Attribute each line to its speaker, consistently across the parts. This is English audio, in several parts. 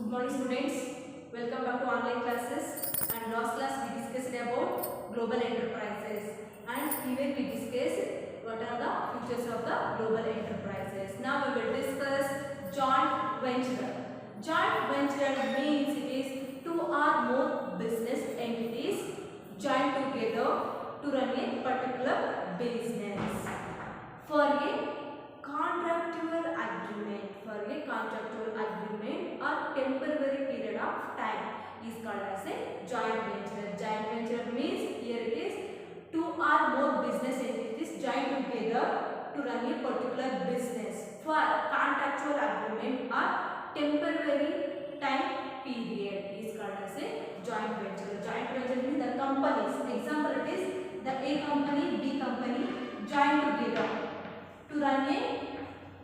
Speaker 1: Good morning students, welcome back to online classes. And last class we discussed about global enterprises and here we discussed what are the features of the global enterprises. Now we will discuss joint venture. Joint venture means it is two or more business entities joined together to run a particular business for a contractual agreement or temporary period of time is called as a joint venture. Joint venture means here it is two or more business entities joined together to run a particular business for contractual agreement or temporary time period is called as a joint venture. Joint venture means the companies. Example it is the A company, B company joined together to run a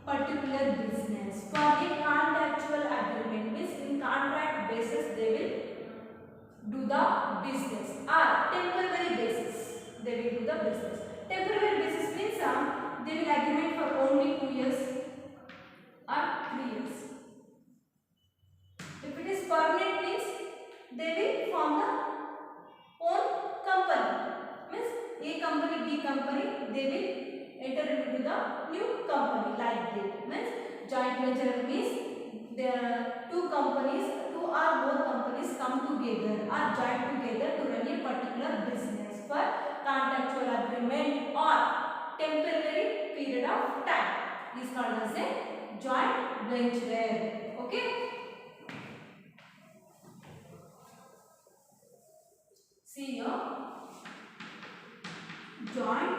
Speaker 1: particular business for a contractual agreement means in contract basis they will do the business or temporary basis they will do the business. Temporary basis means they will agreement for only 2 years or 3 years. If it is permanent means they will form the own company means A company, B company they will enter into the new company like that. Means joint venture means the two or more companies come together or join together to run a particular business for contractual agreement or temporary period of time is called as a joint venture. Okay. See here, joint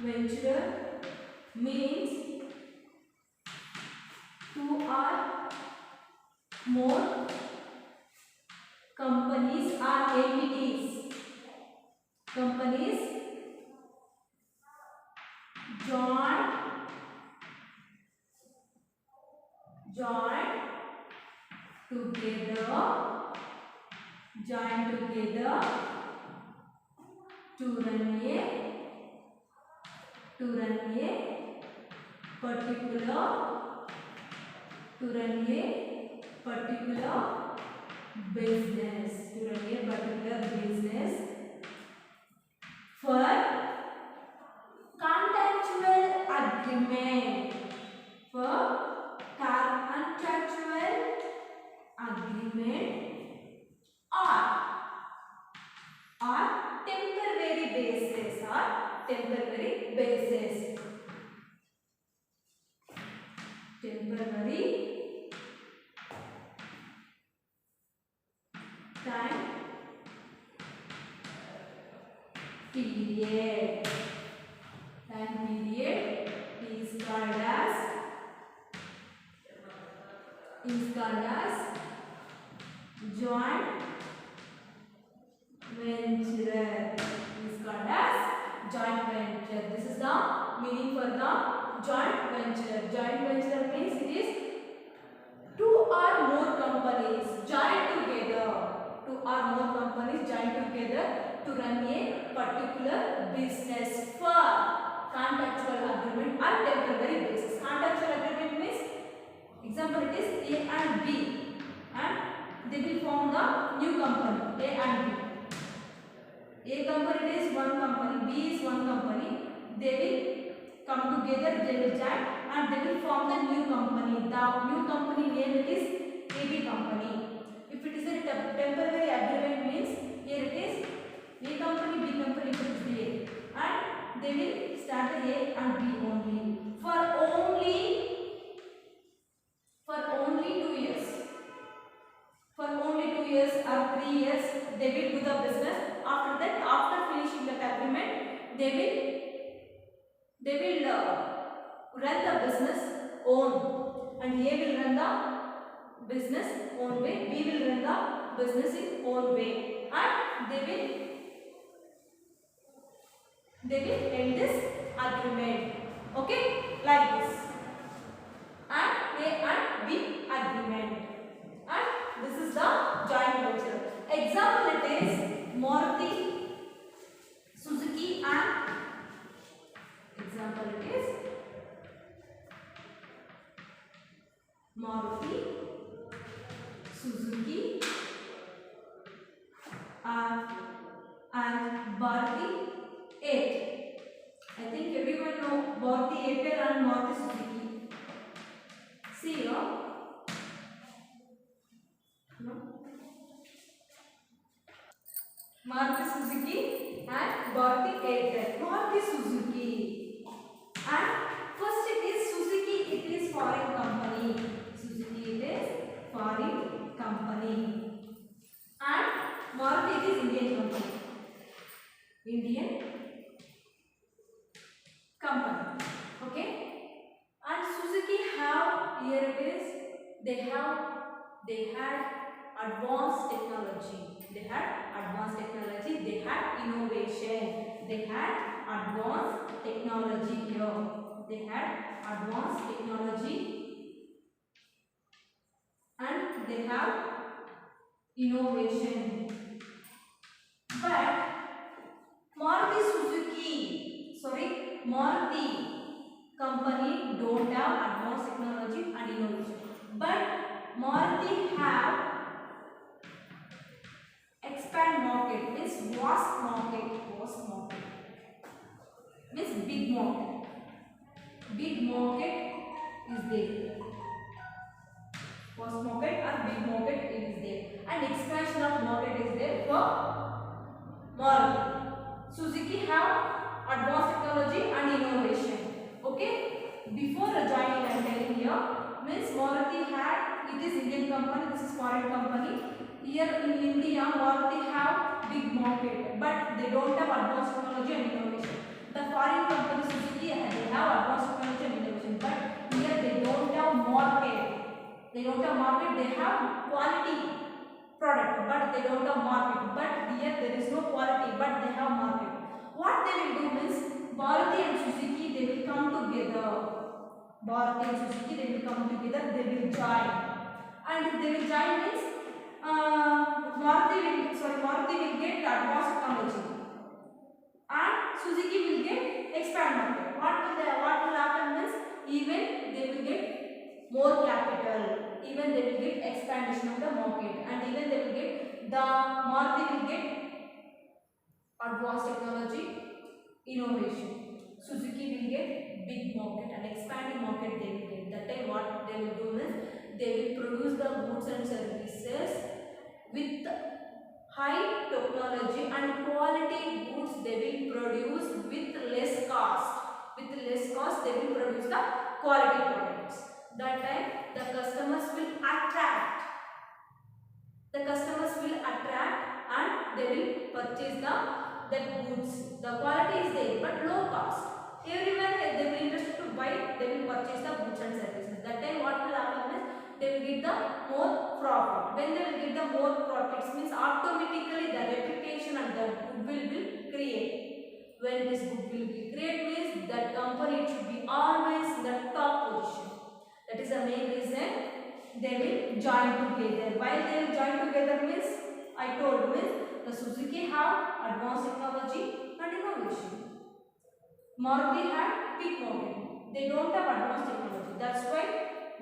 Speaker 1: venture means two or more companies or entities. Companies join together to run a particular business for contractual agreement or temporary basis temporary time period is called as joint venture. This is the meaning for the joint venture. Joint venture means it is two or more companies joined together to run a particular business for contractual agreement or temporary basis. Contractual agreement means example it is A and B and they will form the new company A and B. A company is one company, B is one company. They will come together, they will join and they will form the new company. The new company name it is AB company. If it is a temporary agreement means here it is A company, B company, it is A and they will start the A and B only for only 2 years. For only 2 years or 3 years they will do the business. After that, after finishing that agreement, they will run the business own and A will run the business own way, B will run the business in own way and they will end this agreement. Okay, like this. And A and B agreement. And this is the joint venture. Example it is Maruti Suzuki and example it is Maruti Suzuki and Bharti Airtel. I think everyone know Bharti Airtel and Maruti Suzuki. See here. No? Maruti Suzuki and Bharti Airtel. Maruti Suzuki. And first it is Suzuki, it is foreign company. Suzuki it is foreign company. And Maruti it is Indian company. Indian company. Okay. And Suzuki have, here it is, they had advanced technology. They had advanced technology. They had innovation. They had advanced technology here. They had advanced technology and they have innovation. But Maruti company don't have advanced technology and innovation. But Maruti have expand market, means vast market means big market. Big market is there. Vast market or big market is there, and expansion of market is there for Maruti. Suzuki have advanced technology and innovation. Okay. Before joining, I am telling here, means Maruti had, it is Indian company, this is foreign company. Here in India, Maruti have big market, but they don't have advanced technology and innovation. The foreign company Suzuki, they have advanced technology and innovation, but here they don't have market. They don't have market. They have quality product, but they don't have market. But here there is no quality, but they have market. What they will do means Maruti and Suzuki, they will come together. Maruti and Suzuki, they will come together. They will join, and they will join means Maruti will get advanced technology, and Suzuki will get expand market. What will happen means even they will get more capital, even they will get expansion of the market, and even they will get the Maruti will get advanced technology, innovation. Suzuki will get big market and expanding market they will get. That time what they will do is they will produce the goods and services with high technology and quality goods they will produce with less cost. With less cost they will produce the quality products. That time the customers will attract. The customers will attract and they will purchase the goods. The quality is there but low cost. Everyone they will interested to buy, they will purchase the goods and services. That time what will happen is they will get the more profit. When they will get the more profits means automatically the reputation and the goodwill will create. When this goodwill will create means that company should be always in the top position. That is the main reason they will join together. Why they will join together means I told means the Suzuki have advanced technology and innovation. Maruti had big market. They don't have advanced technology. That's why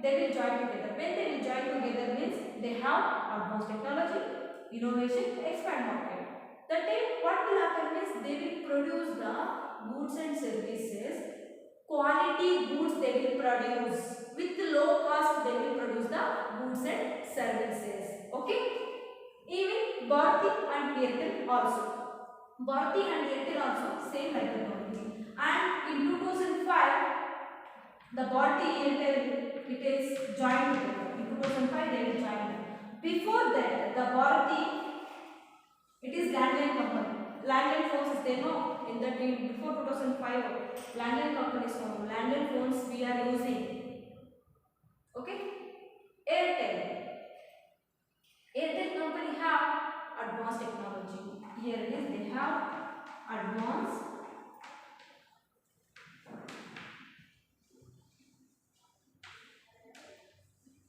Speaker 1: they will join together. When they will join together means they have advanced technology, innovation, expand market. That time what will happen is they will produce the goods and services. Quality goods they will produce. With low cost they will produce the goods and services. Okay. Even Bharti and Airtel also. Bharti and Airtel also same like the Bharti. And in 2005 the Bharti Airtel it is joined together. In 2005 they will join. Before that the Bharti it is landline company. Landline phones is there no in that before 2005 landline companies no landline phones we are using. Okay. Airtel company have advanced technology. Here it is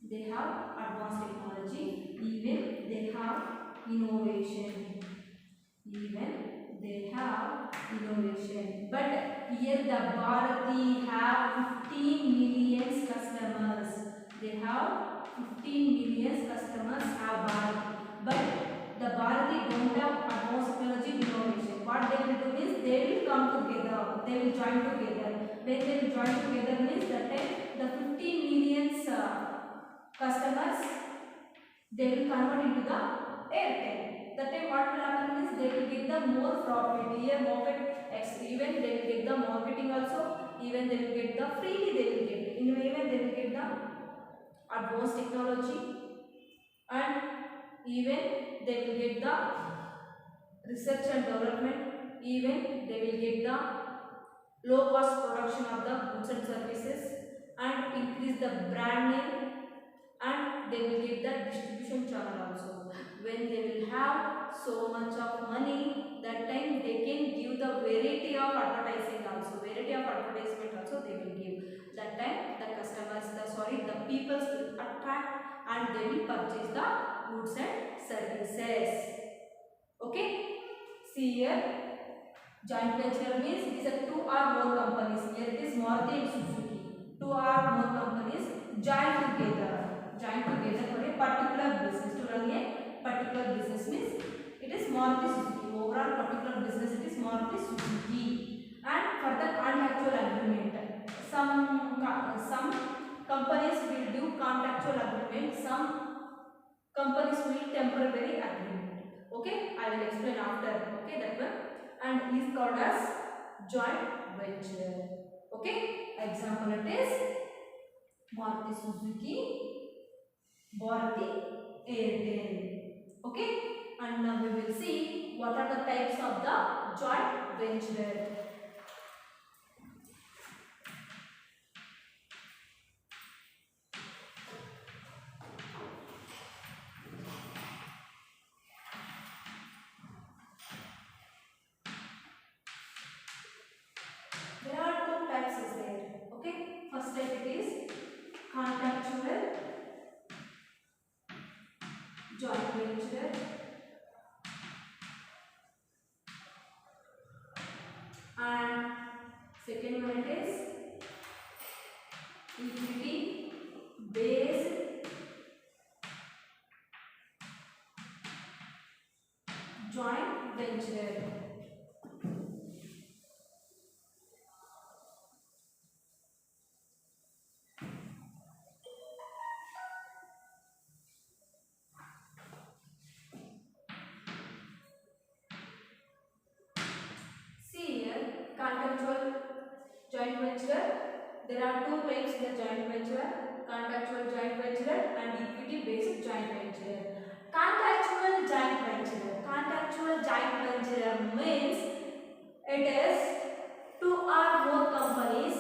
Speaker 1: they have advanced technology, even they have innovation. But here the Bharati have 15 million customers. They have will do means they will come together, they will join together. When they will join together means that time the 15 million customers they will convert into the Airtel. That time what will happen is they will get the more profit. Here market even they will get the marketing also, even they will get the freely they will get. Even they will get the advanced technology, and even they will get the research and development, even they will get the low cost production of the goods and services, and increase the brand name, and they will get the distribution channel also. When they will have so much of money, that time they can give the variety of advertising also, variety of advertisement also they will give. That time the customers, the people will attract and they will purchase the goods and services. Okay, see here, joint venture means it is a two or more companies. Here it is Maruti and Suzuki. Two or more companies join together for a particular business. To run a particular business means it is Maruti Suzuki. Overall particular business it is Maruti Suzuki. And for the contractual agreement, some companies will do contractual agreement. Some companies will temporary agreement. Okay, I will explain after. Okay, that one. And is called as joint venture. Okay, example it is Maruti Suzuki, Bharati Airtel. Okay, and now we will see what are the types of the joint venture. There are two types is there. Okay, first type it is contractual joint venture, and second one it is equity based joint venture. Contractual joint venture, there are two types in the joint venture: contractual joint venture and equity based joint venture. Contractual joint venture means it is two or more companies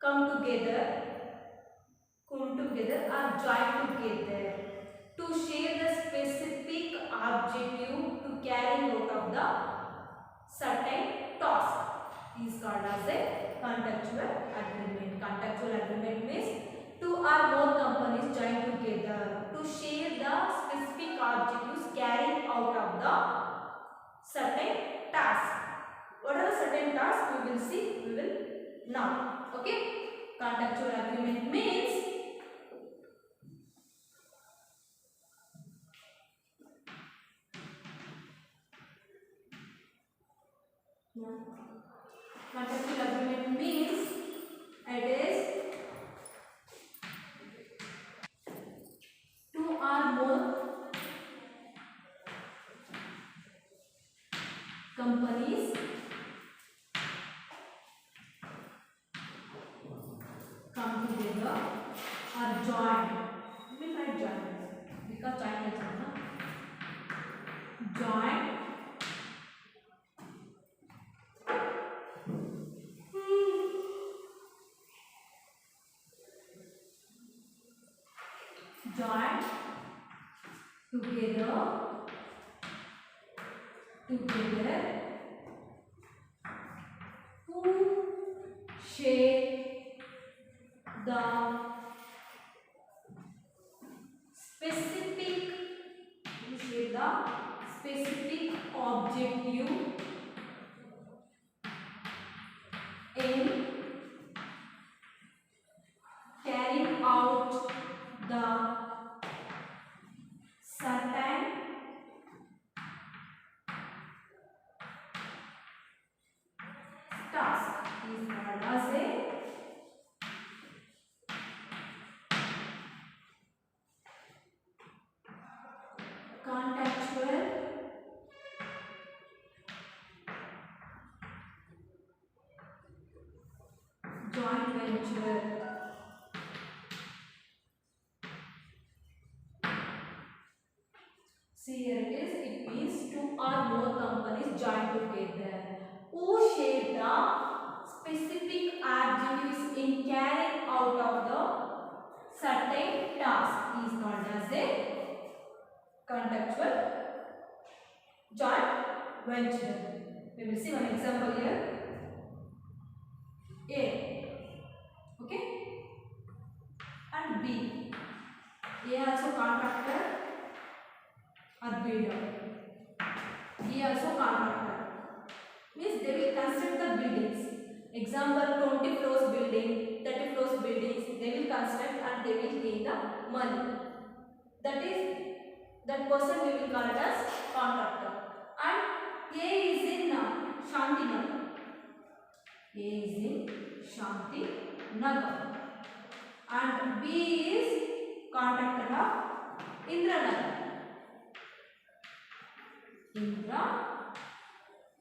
Speaker 1: come together or join together to share the specific objective to carry out of the certain task is called as a contractual agreement. Contractual agreement means two or more companies join together to share the specific objectives carrying out of the certain task. What are the certain tasks we will see? We will now. Okay, contractual agreement means contractual agreement means it is two or more companies come together or join. We will write join because join is join join together to share the specific objective in carrying out the certain contractual joint venture. See here it is. It means two or more companies join together who share the specific activities in carrying out of the certain task is called as a contractual joint venture. We will see one example here. A, okay, and B. A also contractor or builder. B also contractor. Means they will construct the buildings. Example 20 floors building, 30 floors buildings. They will construct and they will gain the money. That person we will call it as contractor. And A is in Shantinagar. A is in Shantinagar. And B is contractor of Indranagar. Indranagar.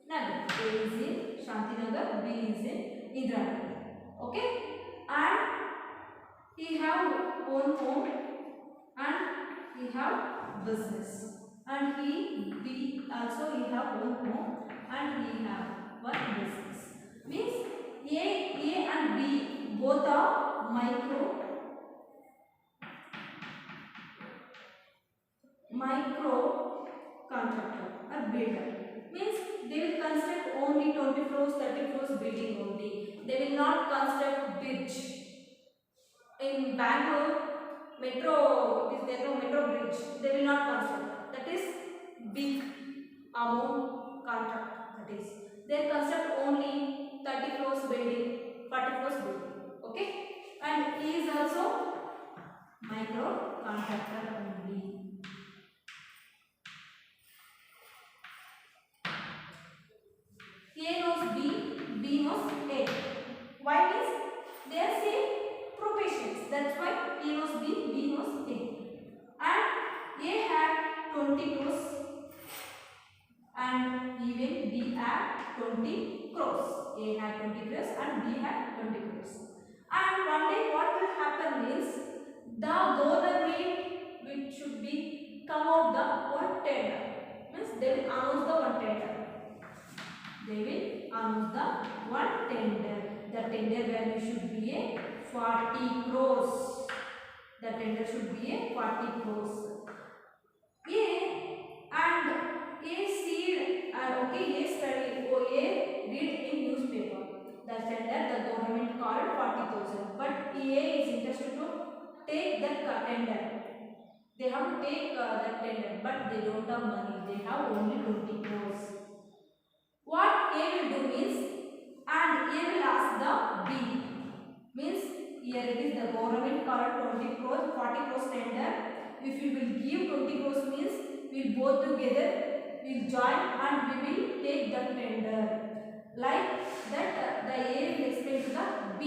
Speaker 1: A is in Shantinagar, B is in Indranagar. Okay? And he have own home and he have business. And B also he have own home and he have one business. Means A and B both are micro contractor or builder. Means they will construct only 20 floors, 30 floors building only. They will not construct bridge. In Bangalore, metro, it is there no metro bridge. They will not construct. That is big amount contract. That is, they construct only 30 floors building, 40 floors building. Okay, and he is also micro contractor only. A knows B, B knows A. Why means they are same professions. That's why A knows B, B knows A. And A had 20 crores and even B had 20 crores. A had 20 crores and B had 20 crores. And one day what will happen is the government which should be come out the one tender. Means they will announce the one tender. They will announce the one tender. The tender value should be a 40 crores. The tender should be a 40 crores. A see okay, A study or A read in newspaper. The tender the government called 40,000. But A is interested to take that tender. They have to take that tender, but they don't have money. They have only 20 crores. What A will do means, and A will ask the B. Means here it is the government called 20 crores, 40 crores tender. If you will give 20 crores means we both together will join and we will take the tender. Like that the A will explain to the B.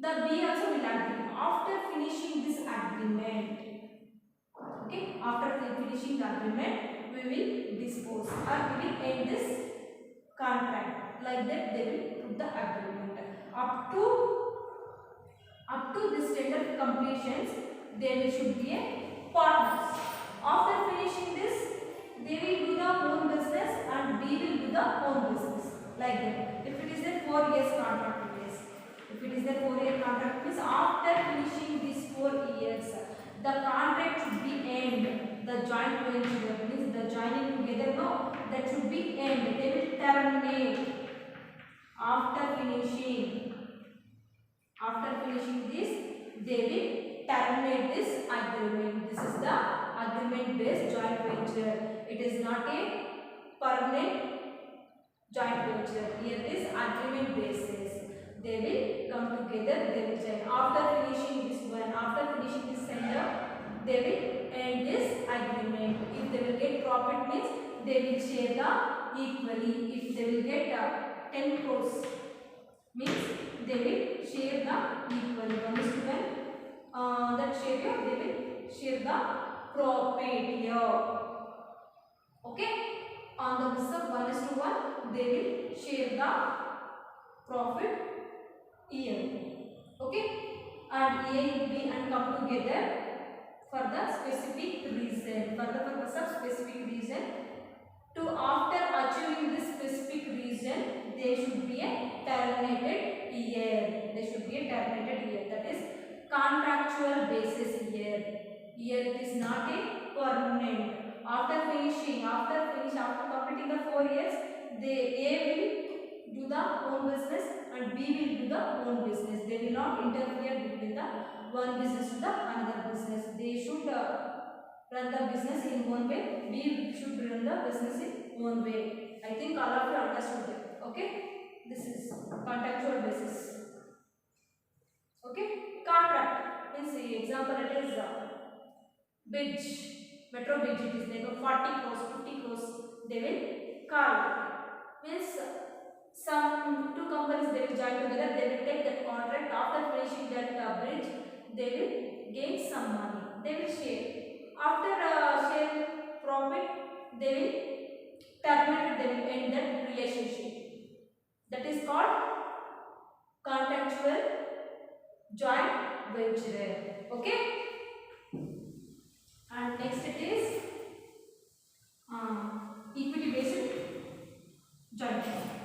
Speaker 1: The B also will agree. After finishing this agreement, okay, after finishing the agreement, we will dispose or we will end this contract. Like that they will put the agreement. Up to this tender completions, they should be a partners. After finishing this, they will do the own business and B will do the own business. Like that. If it is a 4 years contract, it is. If it is a 4-year contract, means after finishing these 4 years, the contract should be end. The joint venture means the joining together. No, that should be end. They will terminate after finishing. After finishing this, they will terminate this agreement. This is the agreement-based joint venture. It is not a permanent joint venture. Here it is agreement basis. They will come together. They will join. After finishing this one, after finishing this tender, they will end this agreement. If they will get profit means they will share the equally. If they will get 10 crores means they will share the equally. 1:1. That share they will share the profit here. Okay, on the basis of 1:1 they will share the profit equally. Okay, and A, B and come together for the specific reason, for the purpose of specific reason. To after achieving this specific reason, there should be a terminated year. There should be a terminated year. That is contractual basis year. Here it is not a permanent. After completing the 4 years, they A will do the own business and B will do the own business. They will not interfere between the one business to the another business. They should run the business in one way. B should run the business in one way. I think all of you understood it. Okay. This is contractual basis. Okay. Contract means the example it is bridge, metro bridge. It is like a 40 crores, 50 crores. They will carve. Means some two companies they will join together. They will take that contract. After finishing that bridge, they will gain some money. They will share. After share profit, they will terminate. They will end that relationship. That is called contractual joint venture. Okay. And next it is equity based joint venture.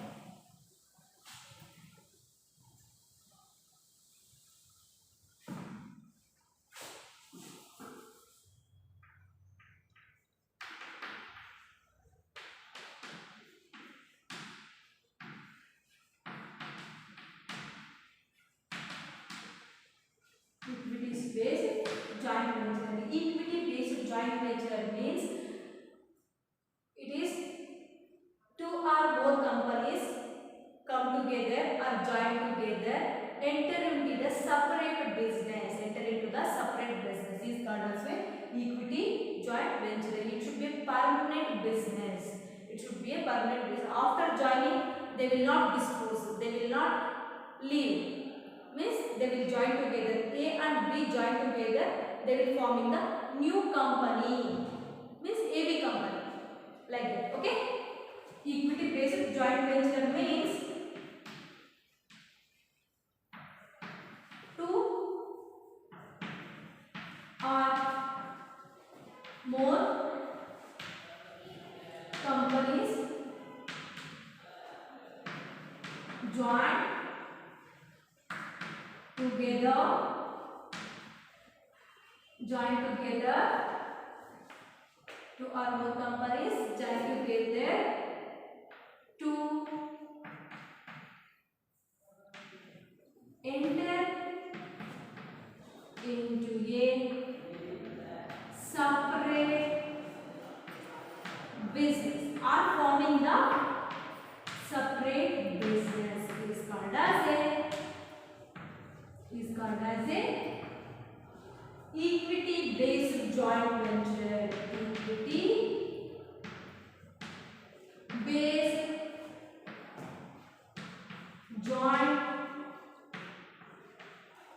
Speaker 1: Equity based joint venture. Equity based joint venture means it is two or more companies come together or join together, enter into the separate business. Enter into the separate business is called as equity joint venture. It should be a permanent business. It should be a permanent business. After joining, they will not dispose. They will not leave. Means they will join together. A and B join together. They will form in the new company. Means AB company. Like that. Okay. Equity based joint venture means two or more companies join together. Two or more companies join together to enter into a separate business or forming the separate business is called as a equity based joint venture. Equity based joint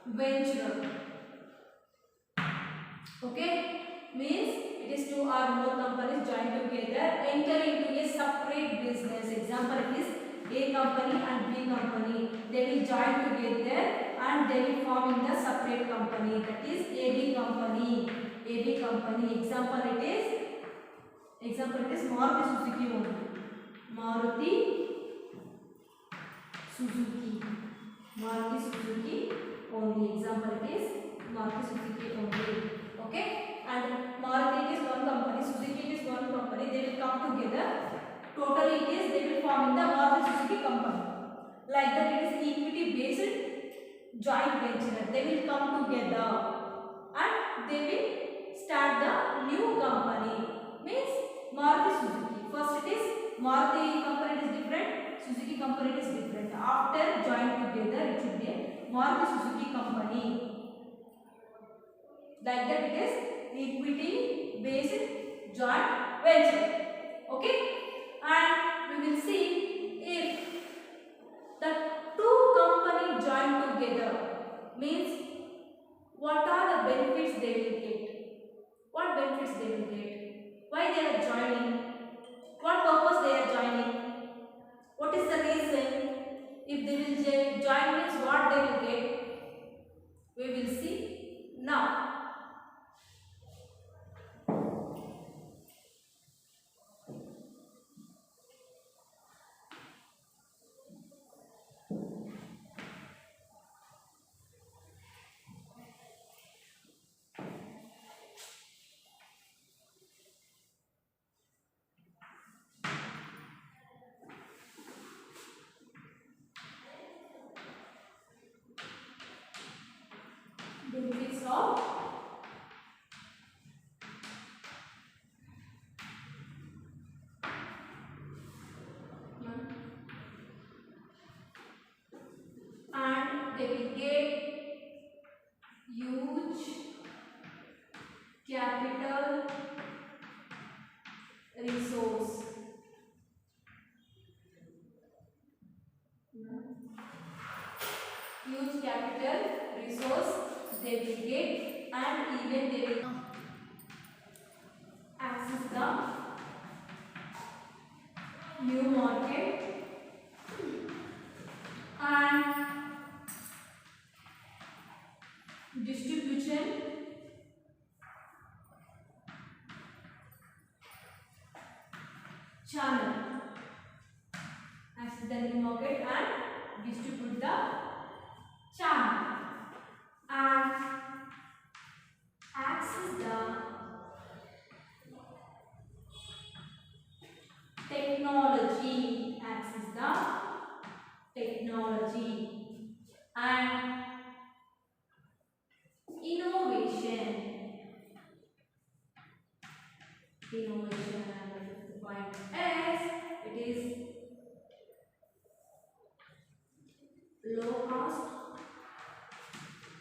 Speaker 1: venture. Okay, means it is two or more companies join together, enter into a separate business. Example, it is A company and B company. They will join together and they will form in the separate company. That is AB company. AB company. Example, it is Maruti Suzuki only. Maruti Suzuki. Maruti Suzuki only. Example, it is Maruti Suzuki only. Okay, and Maruti is one company, Suzuki is one company. They will come together. Totally, they will form in the Maruti Suzuki company. Like that, it is equity based joint venture. They will come together and they will start the new company. Means Maruti Suzuki. First, it is Maruti company is different. Suzuki company is different. After join together, it should be a Maruti Suzuki company. Like that, it is equity based joint venture. Okay, and we will see if the two companies join together means what are the benefits they will get. What benefits they will get? Why they are joining? reason. If they will join means what they will get? We will see now. Benefits of and they will get huge capital resource. Huge capital resource they will get, and even they will access the new market and distribution channel. Access the new market and distribute the channel and access the technology. Access the technology and innovation. Innovation, and the fifth point is it is low cost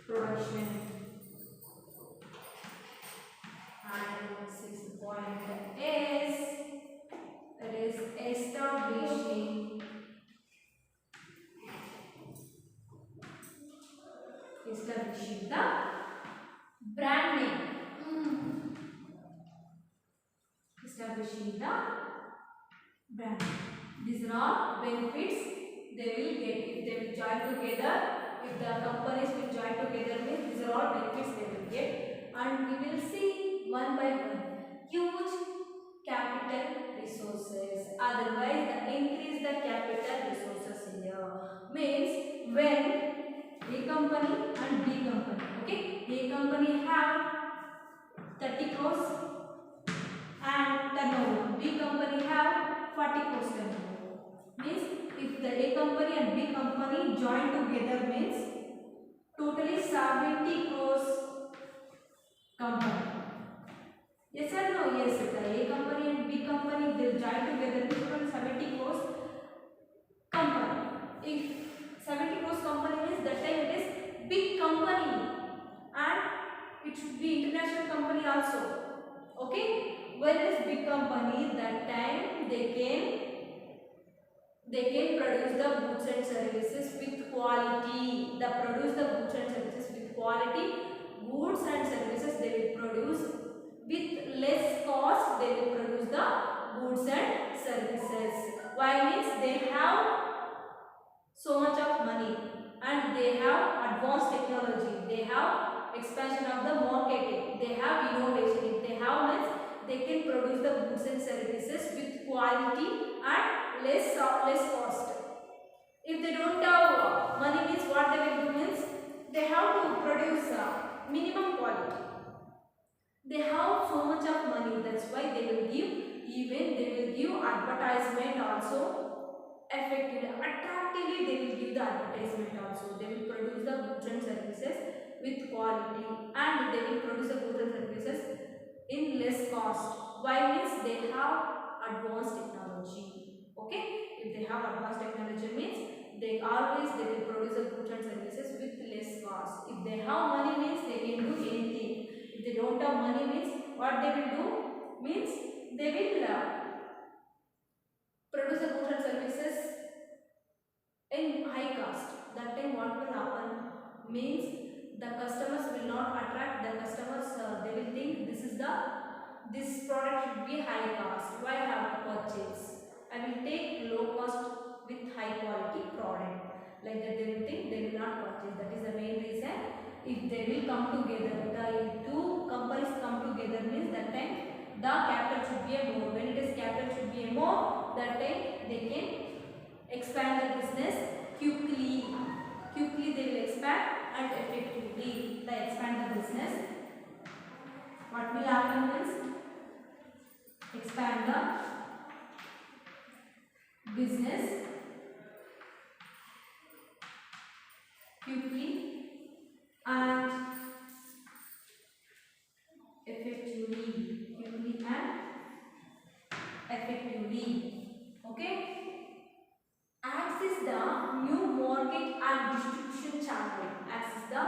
Speaker 1: production. And sixth point is it is establishing the brand name. Establishing the brand. These are all benefits they will get if they will join together. If the companies will join together, means these are all benefits they will get, and we will see one by one. Huge capital resources. Otherwise, the increase the capital resources here means when A company and B company. Okay, A company have 30 crores and turnover. B company have 40 crores turnover. Means if the A company and B company join together means totally 70 crores company. Yes or no? Yes. The A company and B company they join together means total 70 crores company. If 70 crores company means that time it is big company and it should be international company also. Okay. When it is big company, that time they can produce the goods and services with quality. They produce the goods and services with quality. Goods and services they will produce with less cost. They will produce the goods and services. Why means they have so much of money and they have advanced technology. They have expansion of the marketing. They have innovation. If they have means they can produce the goods and services with quality and less cost. If they don't have money means what they will do means they have to produce minimum quality. They have so much of money, that's why they will give advertisement also effectively, attractively they will give the advertisement also. They will produce the goods and services with quality and they will produce the goods and services in less cost. Why means they have advanced technology. Okay, if they have advanced technology means they will produce the goods and services with less cost. If they have money means they can do anything. If they don't have money means what they will do means they will produce the goods and services in high cost. That time what will happen means the customers will not attract. The customers they will think this product should be high cost. Why I have to purchase? I will take low cost with high will come together. The two companies come together means that time the capital should be a more. When it is capital should be a more, that time they can expand the business quickly. Quickly they will expand and effectively they expand the business. What will happen is expand the business quickly and effectively. Quickly and effectively. Okay. Access the new market and distribution channel. Access the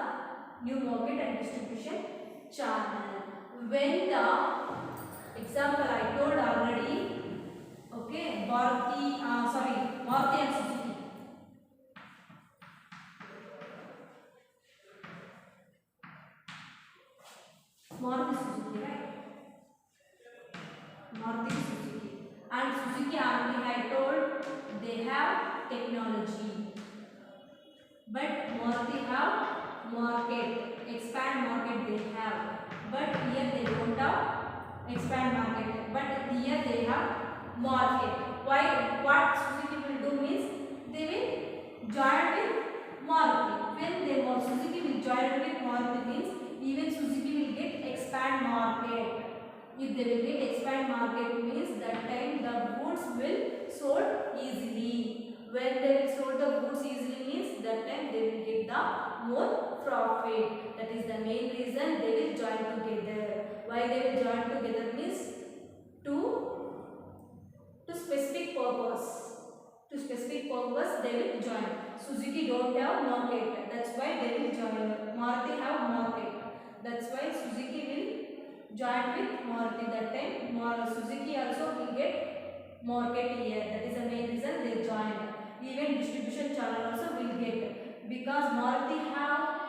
Speaker 1: new market and distribution channel. When the example I told already, okay, Maruti and Suzuki. Maruti Suzuki, right? Maruti Suzuki. And Suzuki already I told they have technology. But Maruti have market, expand market they have. But here they don't have expand market. But here they have market. Why? What Suzuki will do means they will join with Maruti. When Suzuki will join with Maruti means even Suzuki will get expand market. If they will get expand market means that time the goods will sold easily. When they will sold the goods easily means that time they will get the more profit. That is the main reason they will join together. Why they will join together means to specific purpose. To specific purpose they will join. Suzuki don't have market. That's why they will join. Maruti have market. That's why Suzuki will join with Maruti. That time Suzuki also will get market here. That is the main reason they join. Even distribution channel also will get, because Maruti have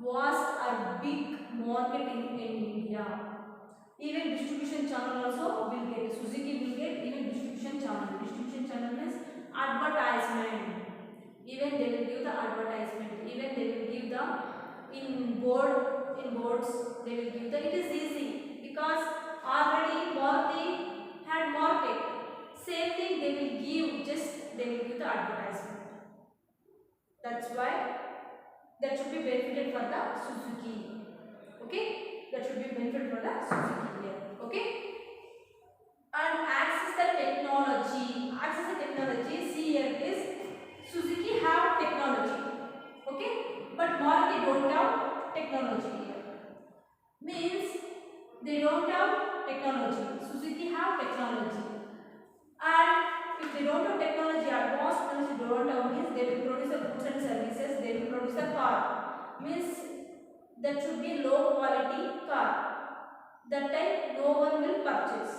Speaker 1: vast or big market in India. Even distribution channel also will get. Suzuki will get even distribution channel. Distribution channel means advertisement. Even they will give the advertisement. Even they will give the in boards they will give the. It is easy because already Maruti had market. Same thing they will give, just they will give the advertisement. That's why that should be benefited for the Suzuki. Okay, that should be benefit for the Suzuki here. Okay, and access the technology. Access the technology. See here is Suzuki have technology. Okay, but Maruti don't have technology here. Means they don't have technology. Suzuki have technology. And if they don't have technology, advanced technology don't have means they will produce the goods and services, they will produce the car. Means that should be low quality car. That time no one will purchase.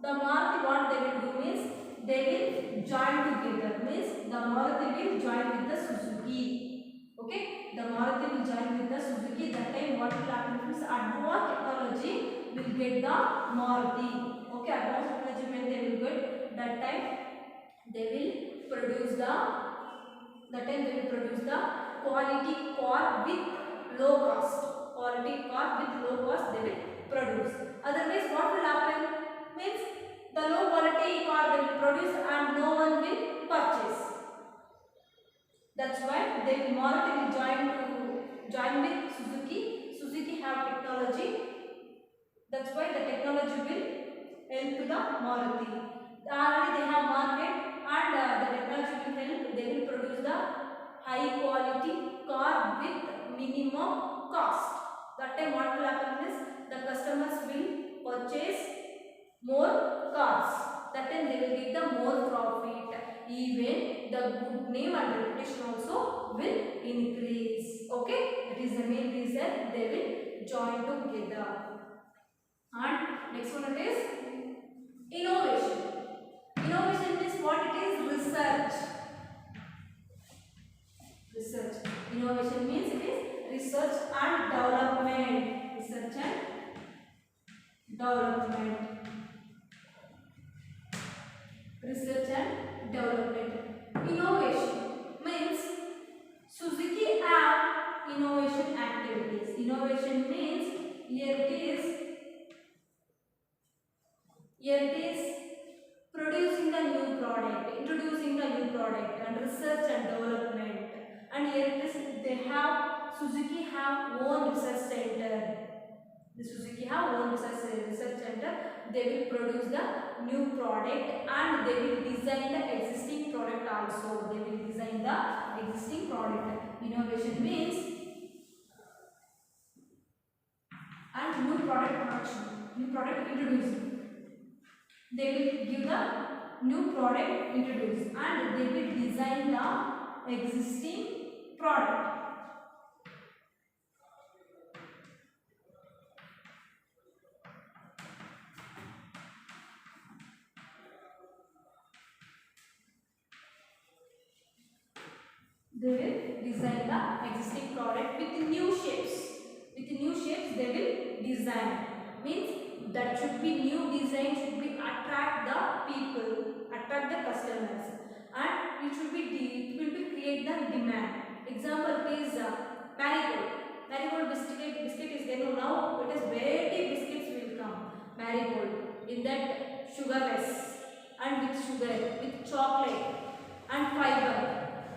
Speaker 1: The Maruti what they will do means they will join together. Means the Maruti will join with the Suzuki. Okay, the Maruti will join with the Suzuki. That time what will happen means advanced technology will get the Maruti. Okay, advanced technology when they will get, that time they will produce the quality car with low cost. Quality car with low cost they will produce. Otherwise what will happen means the low quality car they will produce and no one will purchase. That's why they will Maruti will join with Suzuki. Suzuki have technology. That's why the technology will help the Maruti. Already they have market and the technology will help. They will produce the high quality car with minimum cost. That time what will happen is the customers will purchase more cars. That time they will get the more profit. Even the good name and reputation also will increase. Okay, that is the main reason they will join together. And next one is innovation. Innovation means what it is? Research. Research. Innovation means it is research and development. Research and development. Research and development. Innovation means Suzuki have innovation activities. Innovation means here it is producing the new product, introducing the new product and research and development. And here it is they have Suzuki have own research center. The Suzuki have own research center. They will produce the new product and they will design the existing product also. They will design the existing product. Innovation means and new product production, new product introduced. They will give the new product introduced and they will design the existing product. They will design the existing product with new shapes. With new shapes they will design. Means that should be new design should be attract the people, attract the customers, and it will be create the demand. Example is marigold. Marigold biscuit is there now. It is variety biscuits will come. Marigold in that sugarless and with sugar, with chocolate and fiber.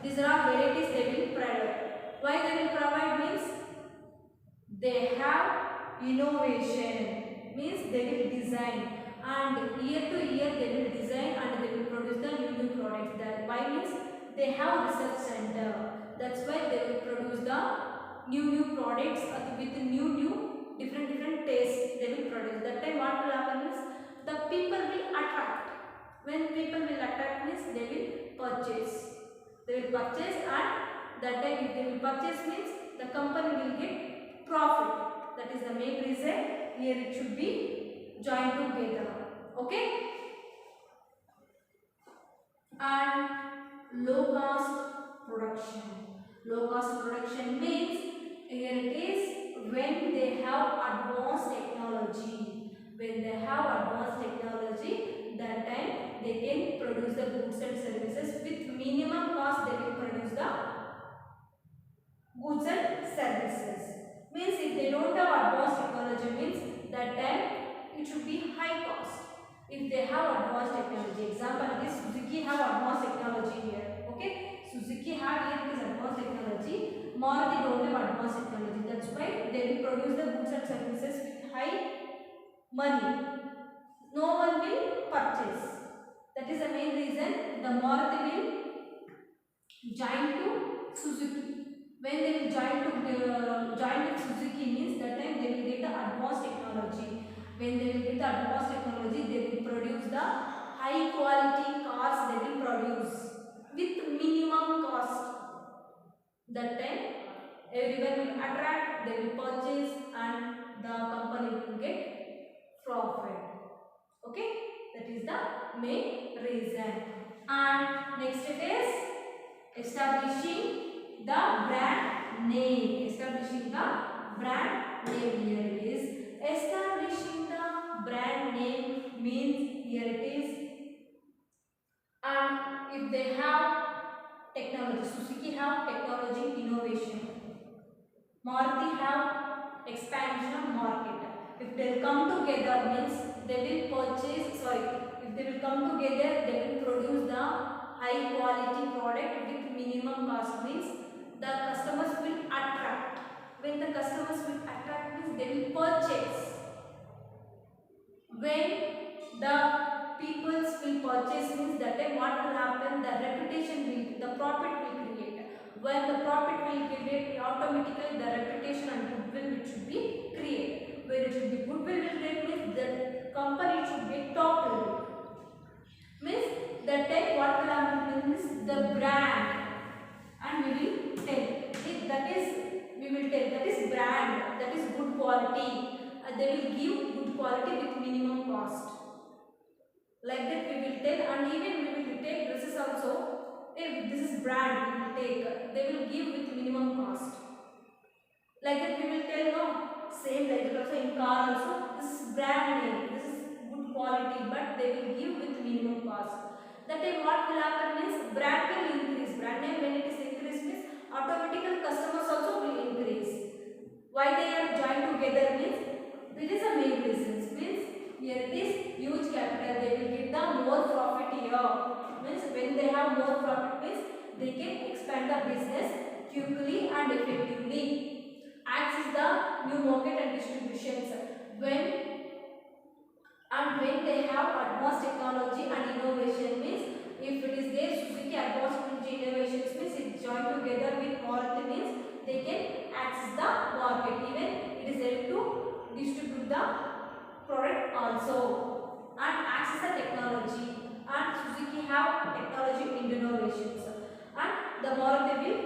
Speaker 1: These are varieties they will provide. Why they will provide means they have innovation. Means they will design and year to year they will design and they will produce the new products. That why means they have research center. That's why they will produce the new products with new different tastes. They will produce. That time what will happen is the people will attract. When people will attract means they will purchase. They will purchase and that time if they will purchase means the company will get profit. That is the main reason here it should be joined together. Okay? And low cost production. Low cost production means here it is when they have advanced technology. When they have advanced technology, that time they can produce the goods and services with minimum cost. They will produce the goods and services. Means if they don't have advanced technology means that time it should be high cost. If they have advanced technology, example is Suzuki have advanced technology here. Okay, Suzuki have here is advanced technology. Maruti don't have advanced technology. That's why they will produce the goods and services with high money. No one will purchase. That is the main reason the Maruti will join to Suzuki. When they will join with Suzuki means that time they will get the advanced technology. When they will get the advanced technology, they will produce the high quality cars. They will produce with minimum cost. That time everyone will attract. They will purchase and the company will get profit. Okay, that is the main reason. And next it is establishing the brand name. Establishing the brand name. Here it is. Establishing the brand name means here it is. And if they have technology, Suzuki have technology innovation. Maruti have expansion of market. If they will come together means they will purchase. If they will come together, they will produce the high quality product with minimum cost. Means the customers will attract. When the customers will attract means they will purchase. When the peoples will purchase means that time what will happen? The reputation will, the profit will create. When the profit will create, automatically the reputation and goodwill which should be created. Where it should be goodwill will create means the company should be top level. Means that time what will happen means the brand. And we will tell that is brand, that is good quality. They will give good quality with minimum cost. Like that we will tell, and even we will take dresses also. If this is brand, we will take. They will give with minimum cost. Like that we will tell no. Same like that also in car also. This is brand name. This is good quality, but they will give with minimum cost. That time what will happen means brand will increase. Brand name when it is increased means automatically customers also will increase. Why they are joined together means it is a main reasons means here it is huge capital they will get the more profit here means when they have more profit means they can expand the business quickly and effectively. Acts is the new market and distributions when they have advanced technology and innovation means if it is there Suzuki advanced innovations means it joined together with Maruti means they can access the market even it is able to distribute the product also and access the technology and Suzuki have technology innovations and the Maruti will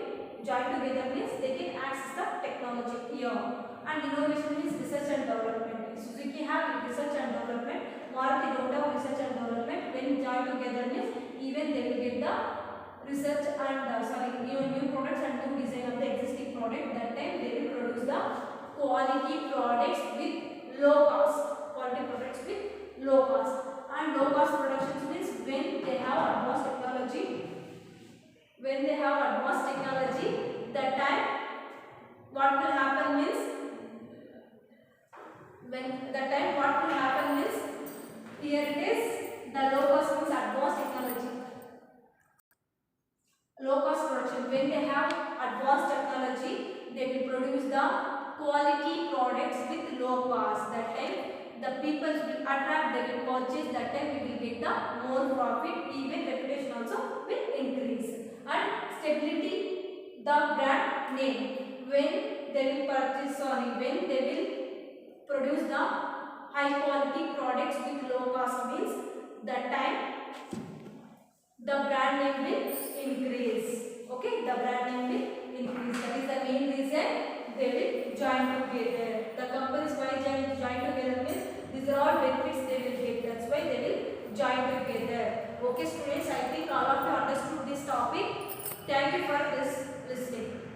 Speaker 1: join together means they can access the technology here and innovation means research and development. Suzuki have research and development, Maruti don't have research and development. When joined together means even they will get the research and new products and new design of the existing product. That time they will produce the quality products with low cost. Quality products with low cost and low cost productions means when they have advanced technology. When they have advanced technology, that time what will happen means here it is the low cost means advanced technology. Low cost production when they have advanced technology they will produce the quality products with low cost. That time the people will attract they will purchase. That time we will get the more profit even reputation also will increase and stability the brand name when they will when they will produce the high quality products with low cost means that time the brand name will increase. Okay, the brand name will increase. That is the main reason they will join together. The companies why